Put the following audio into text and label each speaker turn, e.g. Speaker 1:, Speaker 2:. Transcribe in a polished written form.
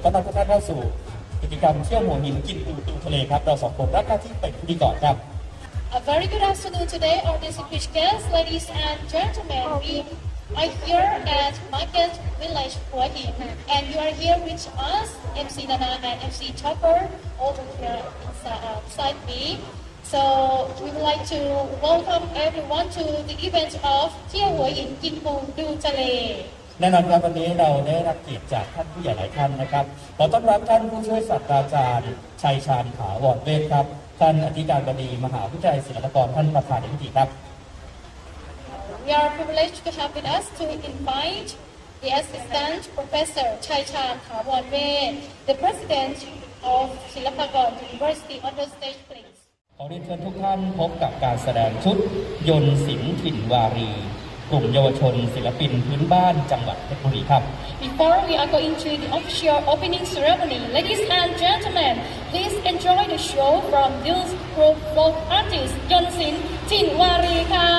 Speaker 1: ต้อนรับทุกท่านเข้าสู่กิจกรรมเที่ยวหัวหินกินปูดูทะเลครับเราสองคนรับหน้าที่เป็นพิธีกรครับ
Speaker 2: A very good afternoon today, our distinguished guests, ladies and gentlemen. We are here at Market Village, Hua Hin, and you are here with us, MC Nana and MC Chopper, over here beside me. So we would like to welcome everyone to the event of เที่ยวหัวหินกินปูดูทะเล
Speaker 1: แน่นอนครับวันนี้เราได้รับเกียรติจากท่านผู้ใหญ่หลายท่านนะครับขอต้อนรับท่านผู้ช่วยศาสตราจารย์ชัยชาญถาวรเวชครับท่านอธิการบดีมหาวิทยาลัยศิลปากรท่านประธานในพิธีครับ
Speaker 2: We are privileged to have with us to invite the Assistant Professor Chai Chan Thawarnvet, the President of Silpakorn University, on the stage, please.
Speaker 1: ขอเรียนเชิญทุกท่านพบกับการแสดงชุดยนต์ศิลป์ถิ่นวารีกลุ่มเยาวชนศิลปินพื้นบ้านจังหวัดเพชรบุรีครับ
Speaker 2: Before we are going to the official opening ceremony, ladies and gentlemen, please enjoy the show from these group folk artists ยนต์ศิลป์ถิ่นวารีค่ะ